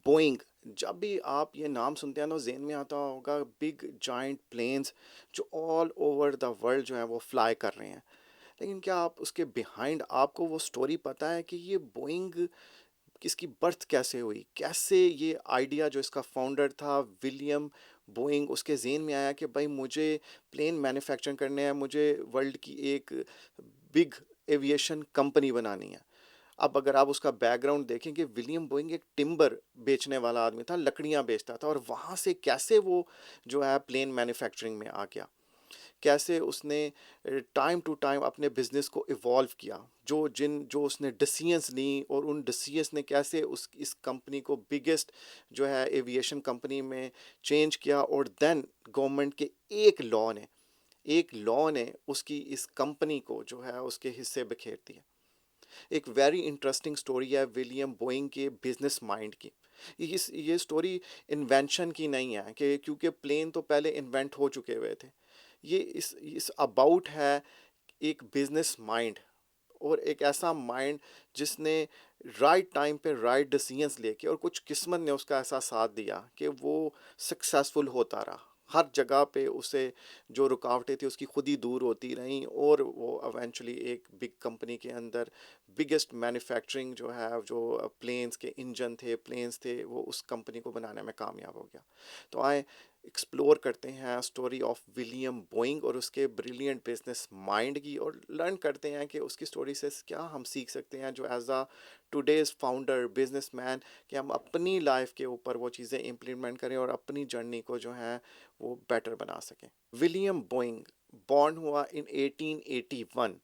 Boeing, जब भी आप ये नाम सुनते हैं तो ज़हन में आता होगा बिग जायंट प्लेन्स जो ऑल ओवर द वर्ल्ड जो है वो फ्लाई कर रहे हैं। लेकिन क्या आप उसके बिहाइंड आपको वो स्टोरी पता है कि ये बोइंग इसकी बर्थ कैसे हुई? कैसे ये आइडिया जो इसका फाउंडर था विलियम बोइंग उसके ज़हन में आया कि भाई मुझे प्लेन मैन्युफैक्चरिंग करने हैं, मुझे वर्ल्ड की एक बिग एविएशन कंपनी बनानी है। अब अगर आप उसका बैकग्राउंड देखें कि विलियम बोइंग एक टिम्बर बेचने वाला आदमी था, लकड़ियाँ बेचता था और वहाँ से कैसे वो जो है प्लेन मैन्युफैक्चरिंग में आ गया। कैसे उसने टाइम टू टाइम अपने बिजनेस को इवॉल्व किया, जो उसने डिसीजंस ली और उन डिसीजंस ने कैसे उस इस कंपनी को बिगेस्ट जो है एविएशन कंपनी में चेंज किया। और देन गवर्नमेंट के एक लॉ ने उसकी इस कंपनी को जो है उसके हिस्से बखेर दिए। एक वेरी इंटरेस्टिंग स्टोरी है विलियम बोइंग के बिजनेस माइंड की। ये स्टोरी इन्वेंशन की नहीं है कि क्योंकि प्लेन तो पहले इन्वेंट हो चुके हुए थे। ये इस अबाउट है एक बिजनेस माइंड, और एक ऐसा माइंड जिसने राइट टाइम पे राइट डिसीजंस लेके, और कुछ किस्मत ने उसका ऐसा साथ दिया कि वो सक्सेसफुल होता रहा। हर जगह पे उसे जो रुकावटें थी उसकी खुद ही दूर होती रहीं और वो इवेंचुअली एक बिग कंपनी के अंदर बिगेस्ट मैन्युफैक्चरिंग जो है, जो प्लेन्स के इंजन थे, प्लेन्स थे, वो उस कंपनी को बनाने में कामयाब हो गया। तो आए एक्सप्लोर करते हैं स्टोरी ऑफ विलियम बोइंग और उसके ब्रिलियंट बिजनेस माइंड की, और लर्न करते हैं कि उसकी स्टोरी से क्या हम सीख सकते हैं जो as a today's founder businessman, कि हम अपनी लाइफ के ऊपर वो चीज़ें इम्प्लीमेंट करें और अपनी जर्नी को जो है वो बेटर बना सकें। विलियम बोइंग बॉर्न हुआ इन 1881।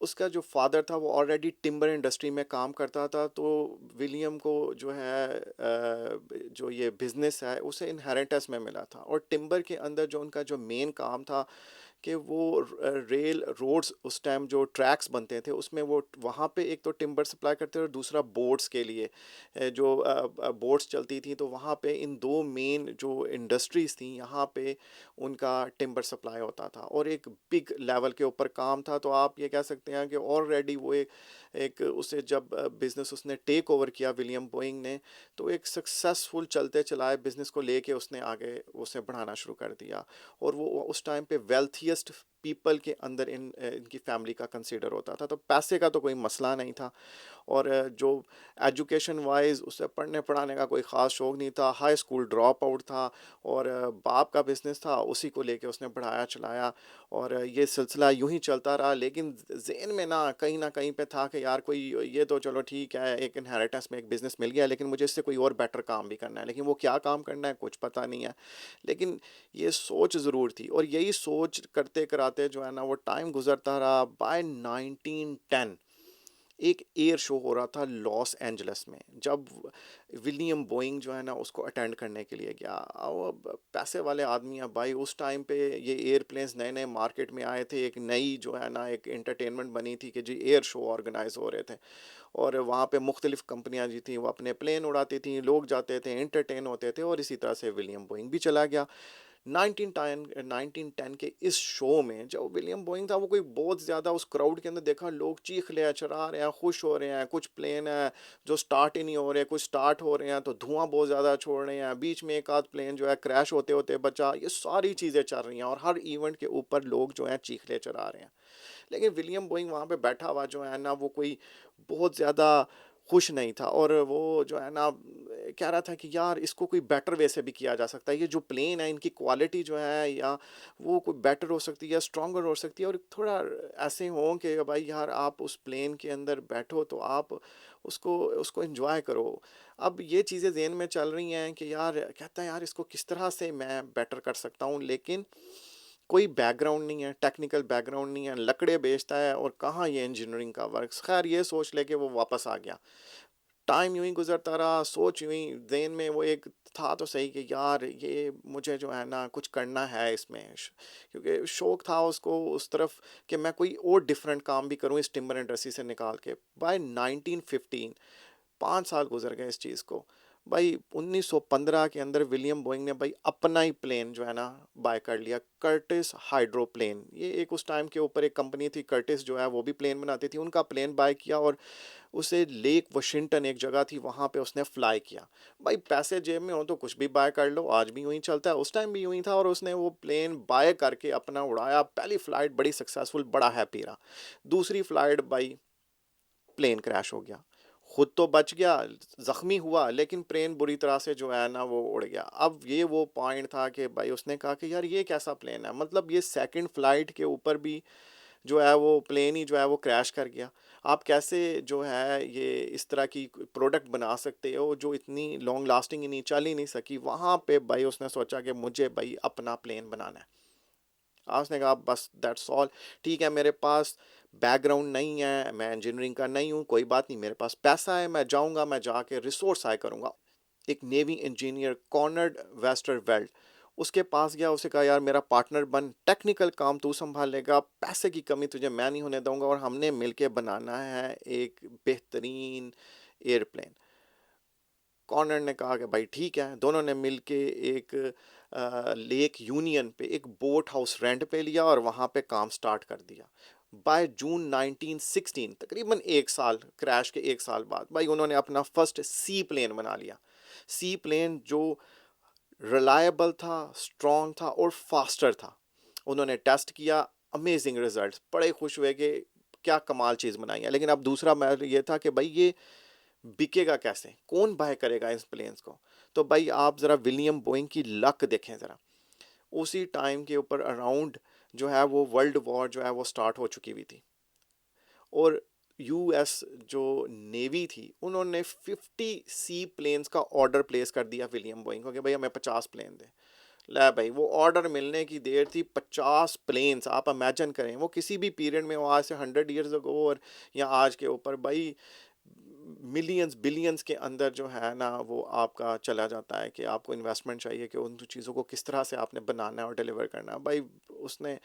उसका जो फादर था वो ऑलरेडी टिम्बर इंडस्ट्री में काम करता था, तो विलियम को जो है जो ये बिज़नेस है उसे इनहेरिटेंस में मिला था। और टिम्बर के अंदर जो उनका जो मेन काम था कि वो रेल रोड्स, उस टाइम जो ट्रैक्स बनते थे उसमें वो वहाँ पे एक तो टिम्बर सप्लाई करते थे और दूसरा बोट्स के लिए जो बोट्स चलती थी, तो वहाँ पे इन दो मेन जो इंडस्ट्रीज़ थी यहाँ पे उनका टिम्बर सप्लाई होता था और एक बिग लेवल के ऊपर काम था। तो आप ये कह सकते हैं कि ऑलरेडी वो एक एक उसे जब बिज़नेस उसने टेक ओवर किया विलियम बोइंग ने, तो एक सक्सेसफुल चलते चलाए बिज़नेस को लेके उसने आगे उसे बढ़ाना शुरू कर दिया। और वो उस टाइम पे वेल्थीएस्ट पीपल के अंदर इनकी फैमिली का कंसीडर होता था, तो पैसे का तो कोई मसला नहीं था। और जो एजुकेशन वाइज उसे पढ़ने पढ़ाने का कोई ख़ास शौक़ नहीं था, हाई स्कूल ड्रॉप आउट था, और बाप का बिज़नेस था उसी को लेके उसने बढ़ाया चलाया। और ये सिलसिला यूं ही चलता रहा। लेकिन ज़हन में ना कहीं पे था कि यार कोई, ये तो चलो ठीक है एक इनहेरिटेंस में एक बिज़नेस मिल गया, लेकिन मुझे इससे कोई और बेटर काम भी करना है, लेकिन वो क्या काम करना है कुछ पता नहीं है। लेकिन ये सोच ज़रूर थी, और यही सोच करते कराते जो है ना वो टाइम गुजरता रहा। बाय 1910 एक एयर शो हो रहा था लॉस एंजल्स में, जब विलियम बोइंग जो है ना उसको अटेंड करने के लिए गया। अब पैसे वाले आदमी हैं भाई, उस टाइम पे ये एयरप्लेन्स नए नए मार्केट में आए थे, एक नई जो है ना एक एंटरटेनमेंट बनी थी कि जी एयर शो ऑर्गेनाइज हो रहे थे। और वहाँ पे मुख्तलिफ कंपनियाँ जी थी, वो अपने प्लेन उड़ाती थी, लोग जाते थे, एंटरटेन होते थे, और इसी तरह से विलियम बोइंग भी चला गया। 1910 के इस शो में जो विलियम बोइंग था वो कोई बहुत ज़्यादा, उस क्राउड के अंदर देखा लोग चीख ले चढ़ा रहे हैं, खुश हो रहे हैं, कुछ प्लेन है जो स्टार्ट ही नहीं हो रहे, कुछ स्टार्ट हो रहे हैं तो धुआं बहुत ज़्यादा छोड़ रहे हैं, बीच में एक आध प्लेन जो है क्रैश होते होते बचा, ये सारी चीज़ें चल रही हैं और हर इवेंट के ऊपर लोग जो हैं चीख ले चढ़ा रहे हैं। लेकिन विलियम बोइंग वहाँ पे बैठा हुआ जो है ना वो कोई बहुत ज़्यादा खुश नहीं था, और वो जो है ना कह रहा था कि यार इसको कोई बेटर वे से भी किया जा सकता है, ये जो प्लेन है इनकी क्वालिटी जो है या वो कोई बेटर हो सकती है या स्ट्रॉन्गर हो सकती है, और थोड़ा ऐसे हों कि भाई यार आप उस प्लेन के अंदर बैठो तो आप उसको उसको एंजॉय करो। अब ये चीज़ें ज़हन में चल रही हैं कि यार कहता है यार इसको किस तरह से मैं बेटर कर सकता हूँ, लेकिन कोई बैकग्राउंड नहीं है, टेक्निकल बैकग्राउंड नहीं है, लकड़े बेचता है और कहाँ ये इंजीनियरिंग का वर्क। खैर ये सोच लेके वो वापस आ गया। टाइम यूं ही गुजरता रहा, सोच यूं ही ज़हन में वो एक था तो सही कि यार ये मुझे जो है ना कुछ करना है इसमें, क्योंकि शौक था उसको उस तरफ कि मैं कोई और डिफरेंट काम भी करूं इस टिम्बर इंडस्ट्री से निकाल के। बाय 1915 5 साल गुजर गए इस चीज़ को। भाई 1915 के अंदर विलियम बोइंग ने भाई अपना ही प्लेन जो है ना बाय कर लिया, कर्टिस हाइड्रोप्लेन। ये एक उस टाइम के ऊपर एक कंपनी थी कर्टिस जो है, वो भी प्लेन बनाती थी, उनका प्लेन बाय किया और उसे लेक वाशिंगटन एक जगह थी वहाँ पे उसने फ्लाई किया। भाई पैसे जेब में हो तो कुछ भी बाय कर लो, आज भी यूं ही चलता है, उस टाइम भी यूं ही था। और उसने वो प्लेन बाय करके अपना उड़ाया, पहली फ्लाइट बड़ी सक्सेसफुल, बड़ा हैप्पी रहा। दूसरी फ्लाइट भाई प्लेन क्रैश हो गया, खुद तो बच गया, जख्मी हुआ, लेकिन प्लेन बुरी तरह से जो है ना वो उड़ गया। अब ये वो पॉइंट था कि भाई उसने कहा कि यार ये कैसा प्लेन है, मतलब ये सेकंड फ्लाइट के ऊपर भी जो है वो प्लेन ही जो है वो क्रैश कर गया। आप कैसे जो है ये इस तरह की प्रोडक्ट बना सकते हो जो इतनी लॉन्ग लास्टिंग ही नहीं, चल ही नहीं सकी। वहाँ पे भाई उसने सोचा कि मुझे भाई अपना प्लेन बनाना है। उसने कहा बस दैट्स ऑल, ठीक है मेरे पास बैकग्राउंड नहीं है, मैं इंजीनियरिंग का नहीं हूँ, कोई बात नहीं, मेरे पास पैसा है, मैं जाऊँगा, मैं जाके रिसोर्स हाई करूँगा। एक नेवी इंजीनियर कॉर्नर्ड वेस्टरवेल्ड, उसके पास गया, उसे कहा यार मेरा पार्टनर बन, टेक्निकल काम तू संभालेगा, पैसे की कमी तुझे मैं नहीं होने दूंगा, और हमने मिलके बनाना है एक बेहतरीन एयरप्लेन। कॉर्नर ने कहा कि भाई ठीक है। दोनों ने मिलके एक लेक यूनियन पे एक बोट हाउस रेंट पे लिया और वहाँ पे काम स्टार्ट कर दिया। बाय जून 1916, तकरीबन एक साल, क्रैश के एक साल बाद, भाई उन्होंने अपना फर्स्ट सी प्लेन बना लिया। सी प्लेन जो रिलायबल था, स्ट्रॉन्ग था और फास्टर था। उन्होंने टेस्ट किया, अमेजिंग रिजल्ट्स, बड़े खुश हुए कि क्या कमाल चीज़ बनाई है। लेकिन अब दूसरा मैटर ये था कि भाई ये बिकेगा कैसे, कौन बाय करेगा इस प्लेन्स को। तो भाई आप ज़रा विलियम बोइंग की लक देखें ज़रा। उसी टाइम के ऊपर अराउंड जो है वो वर्ल्ड वॉर जो है वो स्टार्ट हो चुकी हुई थी, और यूएस जो नेवी थी उन्होंने 50 सी प्लेन्स का ऑर्डर प्लेस कर दिया विलियम बोइंग को कि भाई हमें 50 प्लेन दे। ला भाई वो ऑर्डर मिलने की देर थी, 50 प्लेन्स, आप इमेजिन करें वो किसी भी पीरियड में हो, आज से 100 ईयर्स अगो और या आज के ऊपर, भाई मिलियंस बिलियंस के अंदर जो है ना वो आपका चला जाता है कि आपको इन्वेस्टमेंट चाहिए कि उन चीज़ों को किस तरह से आपने बनाना है और डिलीवर करना है। भाई उसने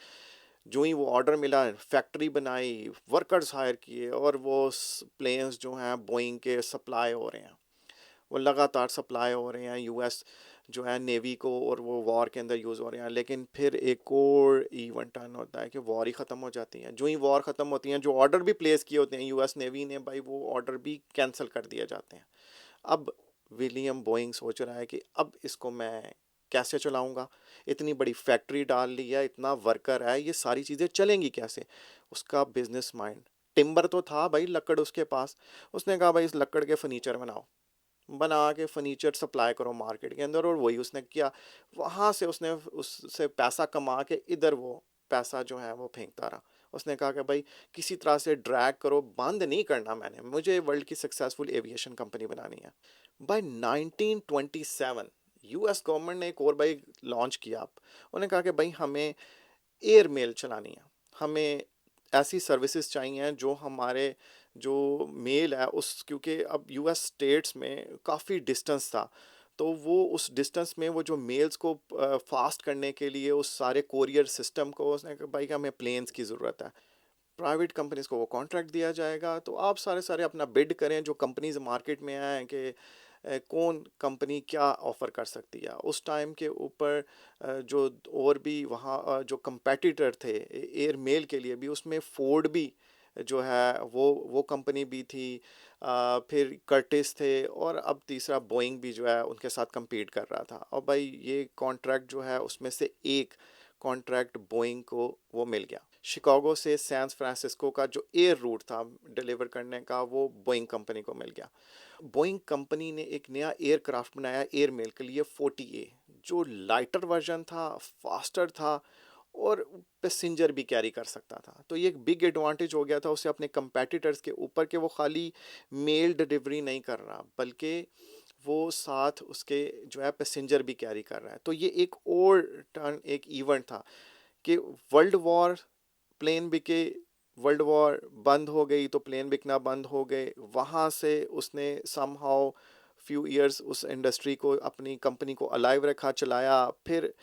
जो ही वो ऑर्डर मिला, फैक्ट्री बनाई, वर्कर्स हायर किए, और वो प्लेन्स जो हैं बोइंग के सप्लाई हो रहे हैं, वो लगातार सप्लाई हो रहे हैं यूएस जो है नेवी को, और वो वॉर के अंदर यूज़ हो रहे हैं। लेकिन फिर एक और इवेंट टर्न होता है कि वॉर ही ख़त्म हो जाती है। जो ही वॉर ख़त्म होती हैं, जो ऑर्डर भी प्लेस किए होते हैं यूएस नेवी ने, भाई वो ऑर्डर भी कैंसिल कर दिए जाते हैं। अब विलियम बोइंग सोच रहा है कि अब इसको मैं कैसे चलाऊंगा, इतनी बड़ी फैक्ट्री डाल ली है, इतना वर्कर है, ये सारी चीज़ें चलेंगी कैसे। उसका बिजनेस माइंड, टिम्बर तो था भाई, लकड़ उसके पास। उसने कहा भाई इस लकड़ के फर्नीचर बनाओ, बना के फर्नीचर सप्लाई करो मार्केट के अंदर, और वही उसने किया। वहाँ से उसने उससे पैसा कमा के इधर वो पैसा जो है वो फेंकता रहा। उसने कहा कि भाई किसी तरह से ड्रैग करो, बंद नहीं करना मैंने, मुझे वर्ल्ड की सक्सेसफुल एविएशन कंपनी बनानी है। बाय 1927 यूएस गवर्नमेंट ने एक और भाई लॉन्च किया। आप उन्होंने कहा कि भाई हमें एयर मेल चलानी है, हमें ऐसी सर्विसेज चाहिए जो हमारे जो मेल है उस, क्योंकि अब यूएस स्टेट्स में काफ़ी डिस्टेंस था, तो वो उस डिस्टेंस में वो जो मेल्स को फास्ट करने के लिए उस सारे कोरियर सिस्टम को, उसने कहा भाई हमें प्लेन्स की ज़रूरत है। प्राइवेट कंपनीज को वो कॉन्ट्रैक्ट दिया जाएगा, तो आप सारे सारे अपना बिड करें, जो कंपनीज मार्केट में आए कि कौन कंपनी क्या ऑफ़र कर सकती है। उस टाइम के ऊपर जो और भी वहाँ जो कंपेटिटर थे एयर मेल के लिए भी, उसमें फोर्ड भी जो है वो कंपनी भी थी, फिर कर्टिस थे, और अब तीसरा बोइंग भी जो है उनके साथ compete कर रहा था। और भाई ये कॉन्ट्रैक्ट जो है उसमें से एक कॉन्ट्रैक्ट बोइंग को वो मिल गया। शिकागो से सैन फ्रांसिस्को का जो एयर रूट था डिलीवर करने का, वो बोइंग कंपनी को मिल गया। बोइंग कंपनी ने एक नया एयरक्राफ्ट बनाया एयर मेल के लिए, 40A, जो लाइटर वर्जन था, फास्टर था, और पैसेंजर भी कैरी कर सकता था। तो ये एक बिग एडवांटेज हो गया था उसे अपने कंपेटिटर्स के ऊपर, कि वो खाली मेल डिलीवरी नहीं कर रहा, बल्कि वो साथ उसके जो है पैसेंजर भी कैरी कर रहा है। तो ये एक और टर्न, एक इवेंट था कि वर्ल्ड वॉर, प्लेन बिके, वर्ल्ड वॉर बंद हो गई तो प्लेन बिकना बंद हो गए। वहाँ से उसने समहाउ फ्यू इयर्स उस इंडस्ट्री को, अपनी कंपनी को अलाइव रखा, चलाया। फिर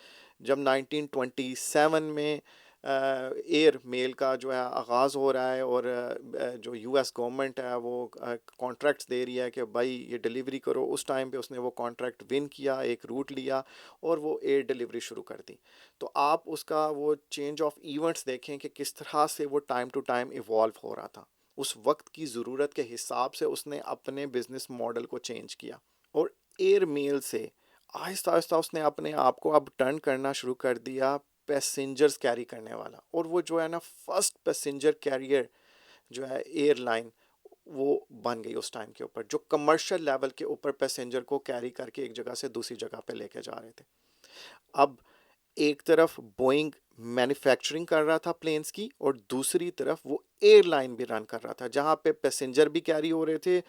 जब 1927 में एयर मेल का जो है आगाज़ हो रहा है, और जो यूएस गवर्नमेंट है वो कॉन्ट्रैक्ट्स दे रही है कि भाई ये डिलीवरी करो। उस टाइम पे उसने वो कॉन्ट्रैक्ट विन किया, एक रूट लिया और वो एयर डिलीवरी शुरू कर दी। तो आप उसका वो चेंज ऑफ इवेंट्स देखें कि किस तरह से वो टाइम टू टाइम इवॉल्व हो रहा था। उस वक्त की ज़रूरत के हिसाब से उसने अपने बिजनेस मॉडल को चेंज किया, और एयर मेल से आहिस्ता आहिस्ता उसने अपने आप को अब टर्न करना शुरू कर दिया पैसेंजर्स कैरी करने वाला। और वो जो है ना फर्स्ट पैसेंजर कैरियर जो है एयरलाइन वो बन गई उस टाइम के ऊपर, जो कमर्शियल लेवल के ऊपर पैसेंजर को कैरी करके एक जगह से दूसरी जगह पे लेके जा रहे थे। अब एक तरफ बोइंग मैन्युफैक्चरिंग कर रहा था प्लेन्स की, और दूसरी तरफ वो एयरलाइन भी रन कर रहा था, जहाँ पे पैसेंजर भी कैरी हो रहे थे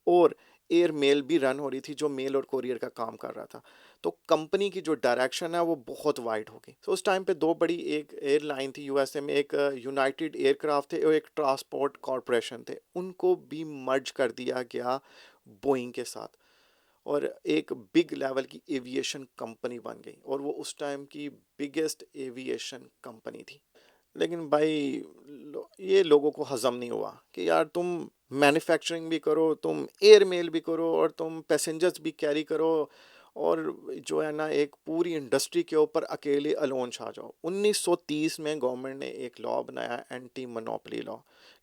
और एयर मेल भी रन हो रही थी, जो मेल और कोरियर का काम कर रहा था। तो कंपनी की जो डायरेक्शन है वो बहुत वाइड हो गई। तो उस टाइम पे दो बड़ी एक एयरलाइन थी यूएसए में, एक यूनाइटेड एयरक्राफ्ट थे और एक ट्रांसपोर्ट कॉरपोरेशन थे, उनको भी मर्ज कर दिया गया बोइंग के साथ, और एक बिग लेवल की एविएशन कंपनी बन गई, और वो उस टाइम की बिगेस्ट एविएशन कंपनी थी। लेकिन भाई ये लोगों को हजम नहीं हुआ कि यार तुम मैन्युफैक्चरिंग भी करो, तुम एयर मेल भी करो, और तुम पैसेंजर्स भी कैरी करो, और जो है ना एक पूरी इंडस्ट्री के ऊपर अकेले अलोन छा जाओ। 1930 में गवर्नमेंट ने एक लॉ बनाया, एंटी मोनोपोली लॉ,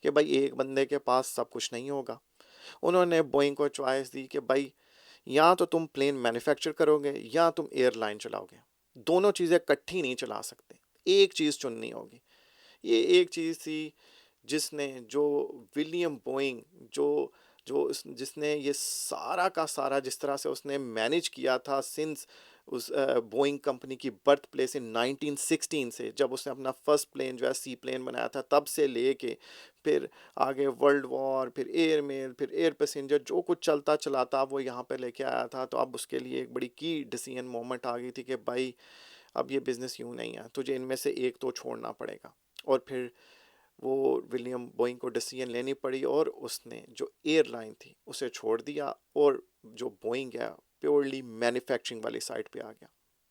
कि भाई एक बंदे के पास सब कुछ नहीं होगा। उन्होंने बोइंग को चॉइस दी कि भाई या तो तुम प्लेन मैन्युफैक्चर करोगे या तुम एयरलाइन चलाओगे, दोनों चीज़ें इकट्ठी नहीं चला सकते, एक चीज़ चुननी होगी। ये एक चीज़ थी जिसने जो विलियम बोइंग जो जो जिसने ये सारा का सारा जिस तरह से उसने मैनेज किया था सिंस उस बोइंग कंपनी की बर्थ प्लेस इन 1916 से, जब उसने अपना फर्स्ट प्लेन जो है सी प्लेन बनाया था, तब से लेके फिर आगे वर्ल्ड वॉर, फिर एयर मेल, फिर एयर पैसेंजर, जो कुछ चलता चलाता वो यहाँ पे लेके आया था। तो अब उसके लिए एक बड़ी की डिसीजन मोमेंट आ गई थी कि भाई अब ये बिज़नेस यूं नहीं है, तुझे इनमें से एक तो छोड़ना पड़ेगा। और फिर वो विलियम बोइंग को डिसीजन लेनी पड़ी, और उसने जो एयरलाइन थी उसे छोड़ दिया, और जो बोइंग है प्योरली मैन्युफैक्चरिंग वाली साइड पे आ गया।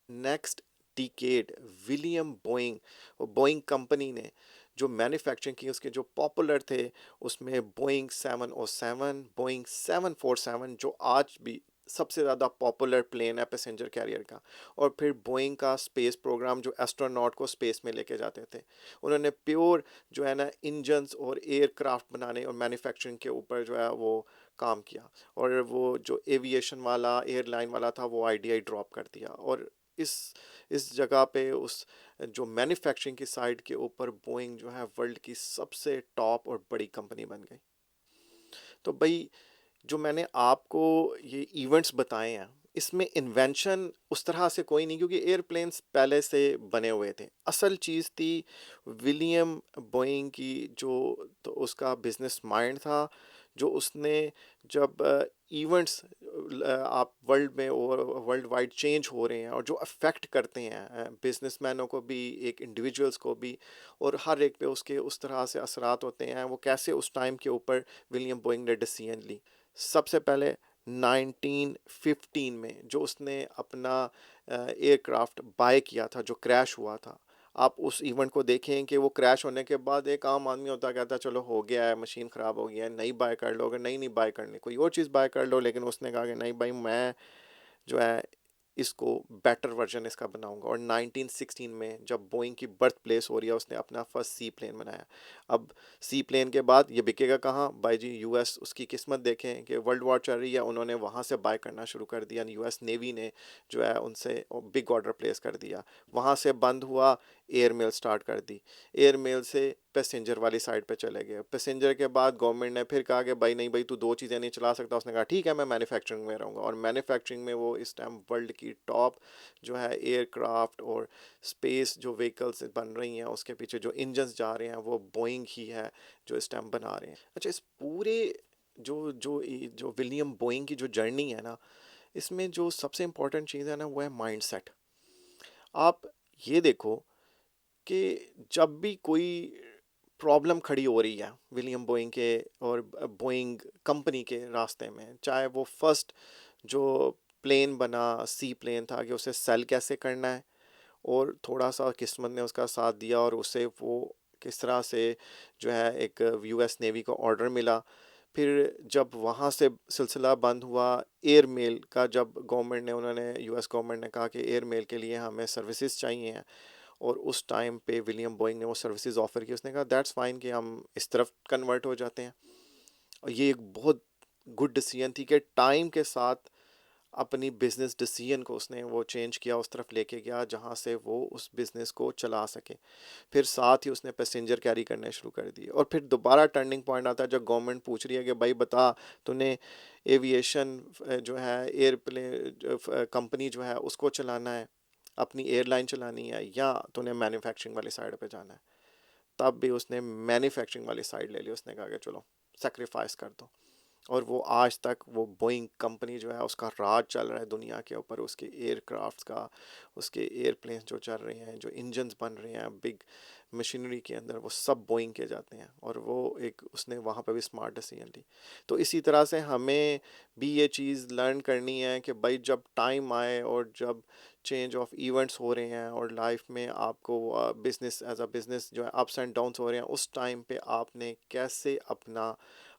नेक्स्ट डिकेड विलियम बोइंग और बोइंग कंपनी ने जो मैन्युफैक्चरिंग की, उसके जो पॉपुलर थे उसमें बोइंग 707, बोइंग 747, जो आज भी सबसे ज़्यादा पॉपुलर प्लेन है पैसेंजर कैरियर का, और फिर बोइंग का स्पेस प्रोग्राम जो एस्ट्रोनॉट को स्पेस में लेके जाते थे। उन्होंने प्योर जो है ना इंजन्स और एयरक्राफ्ट बनाने और मैन्युफैक्चरिंग के ऊपर जो है वो काम किया, और वो जो एविएशन वाला एयरलाइन वाला था वो आईडिया ड्रॉप कर दिया, और इस इस जगह पे उस जो मैन्युफैक्चरिंग की साइड के ऊपर बोइंग जो है वर्ल्ड की सबसे टॉप और बड़ी कंपनी बन गई। तो भाई जो मैंने आपको ये इवेंट्स बताए हैं, इसमें इन्वेंशन उस तरह से कोई नहीं, क्योंकि एयरप्लेन्स पहले से बने हुए थे। असल चीज़ थी विलियम बोइंग की, जो तो उसका बिजनेस माइंड था, जो उसने जब इवेंट्स आप वर्ल्ड में और वर्ल्ड वाइड चेंज हो रहे हैं, और जो अफेक्ट करते हैं बिजनेसमैनों को भी, एक इंडिविजुअल्स को भी, और हर एक पे उसके उस तरह से असरात होते हैं, वो कैसे उस टाइम के ऊपर विलियम बोइंग ने डिसीजन ली। सबसे पहले 1915 में जो उसने अपना एयरक्राफ्ट बाय किया था जो क्रैश हुआ था, आप उस इवेंट को देखें कि वो क्रैश होने के बाद एक आम आदमी होता कहता चलो हो गया है, मशीन ख़राब हो गया है, नई बाय कर लो, अगर नई नहीं बाय करनी कोई और चीज़ बाय कर लो। लेकिन उसने कहा कि नहीं भाई, मैं जो है इसको बेटर वर्जन इसका बनाऊंगा। और 1916 में जब बोइंग की बर्थ प्लेस हो रही है, उसने अपना फर्स्ट सी प्लेन बनाया। अब सी प्लेन के बाद ये बिकेगा कहाँ भाई जी? यूएस। उसकी किस्मत देखें कि वर्ल्ड वॉर चल रही है, उन्होंने वहाँ से बाय करना शुरू कर दिया। यूएस नेवी ने जो है उनसे बिग ऑर्डर प्लेस कर दिया। वहाँ से बंद हुआ, एयर मेल स्टार्ट कर दी। एयर मेल से पैसेंजर वाली साइड पे चले गए। पैसेंजर के बाद गवर्नमेंट ने फिर कहा कि भाई नहीं भाई, तू दो चीज़ें नहीं चला सकता। उसने कहा ठीक है, मैं मैन्युफैक्चरिंग में रहूँगा। और मैन्युफैक्चरिंग में वो इस टाइम वर्ल्ड की टॉप जो है एयरक्राफ्ट और स्पेस जो व्हीकल्स बन रही हैं, उसके पीछे जो इंजन्स जा रहे हैं वो बोइंग ही है जो इस टाइम बना रहे हैं। अच्छा, इस पूरे जो जो जो विलियम बोइंग की जो जर्नी है ना, इसमें जो सबसे इम्पोर्टेंट चीज़ है ना वो है माइंडसेट। आप ये देखो कि जब भी कोई प्रॉब्लम खड़ी हो रही है विलियम बोइंग के और बोइंग कंपनी के रास्ते में, चाहे वो फर्स्ट जो प्लेन बना सी प्लेन था कि उसे सेल कैसे करना है, और थोड़ा-सा किस्मत ने उसका साथ दिया और उसे वो किस तरह से जो है एक यूएस नेवी का ऑर्डर मिला। फिर जब वहाँ से सिलसिला बंद हुआ, एयर मेल का जब गवर्नमेंट ने उन्होंने यूएस गवर्नमेंट ने कहा कि एयर मेल के लिए हमें सर्विसेज़ चाहिए हैं, और उस टाइम पे विलियम बोइंग ने वो सर्विसेज ऑफर की। उसने कहा दैट्स फाइन कि हम इस तरफ कन्वर्ट हो जाते हैं। और ये एक बहुत गुड डिसीजन थी कि टाइम के साथ अपनी बिजनेस डिसीजन को उसने वो चेंज किया, उस तरफ लेके गया जहाँ से वो उस बिजनेस को चला सके। फिर साथ ही उसने पैसेंजर कैरी करने शुरू कर दिए। और फिर दोबारा टर्निंग पॉइंट आता है जब गवर्नमेंट पूछ रही है कि भाई बता, तूने एविएशन जो है एयरप्लेन कंपनी जो है उसको चलाना है, अपनी एयरलाइन चलानी है, या तूने मैन्युफैक्चरिंग वाली साइड पे जाना है। तब भी उसने मैन्युफैक्चरिंग वाली साइड ले ली। उसने कहा कि चलो सेक्रीफाइस कर दो। और वो आज तक वो बोइंग कंपनी जो है उसका राज चल रहा है दुनिया के ऊपर। उसके एयरक्राफ्ट्स का, उसके एयरप्लेन्स जो चल रहे हैं, जो इंजन्स बन रहे हैं बिग मशीनरी के अंदर, वो सब बोइंग के जाते हैं। और वो एक उसने वहाँ पे भी स्मार्ट डिसीजन ली। तो इसी तरह से हमें भी ये चीज़ लर्न करनी है कि भाई जब टाइम आए और जब चेंज ऑफ इवेंट्स हो रहे हैं और लाइफ में आपको बिजनेस एज अ बिजनेस जो है अप्स एंड डाउन्स हो रहे हैं, उस टाइम पे आपने कैसे अपना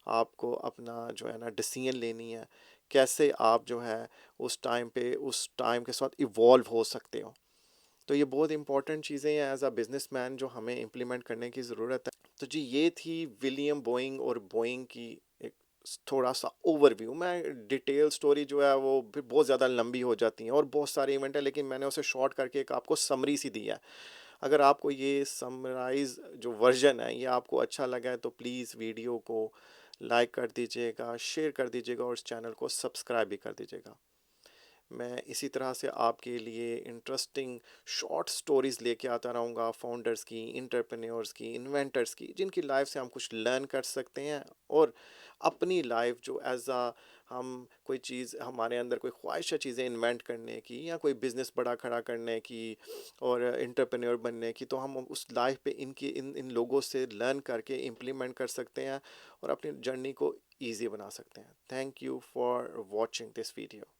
आपको अपना जो है ना डिसीजन लेनी है, कैसे आप जो है उस टाइम पे उस टाइम के साथ इवॉल्व हो सकते हो। तो ये बहुत इंपॉर्टेंट चीज़ें हैं एज अ बिजनेसमैन जो हमें इम्प्लीमेंट करने की ज़रूरत है। तो जी ये थी विलियम बोइंग और बोइंग की एक थोड़ा सा ओवरव्यू। मैं डिटेल स्टोरी जो है वो भी बहुत ज़्यादा लंबी हो जाती हैं और बहुत सारे इवेंट है, लेकिन मैंने उसे शॉर्ट करके एक आपको समरी सी दी है। अगर आपको ये समराइज जो वर्जन है ये आपको अच्छा लगा है तो प्लीज़ वीडियो को लाइक कर दीजिएगा, शेयर कर दीजिएगा और इस चैनल को सब्सक्राइब भी कर दीजिएगा। मैं इसी तरह से आपके लिए इंटरेस्टिंग शॉर्ट स्टोरीज़ लेके आता रहूँगा, फाउंडर्स की, एंटरप्रेन्योर्स की, इन्वेंटर्स की, जिनकी लाइफ से हम कुछ लर्न कर सकते हैं। और अपनी लाइफ जो एज आ हम कोई चीज़ हमारे अंदर कोई ख्वाहिश है चीज़ें इन्वेंट करने की या कोई बिज़नेस बड़ा खड़ा करने की और एंटरप्रेन्योर बनने की, तो हम उस लाइफ पे इनकी इन इन लोगों से लर्न करके इम्प्लीमेंट कर सकते हैं और अपनी जर्नी को ईजी बना सकते हैं। Thank you for watching this video.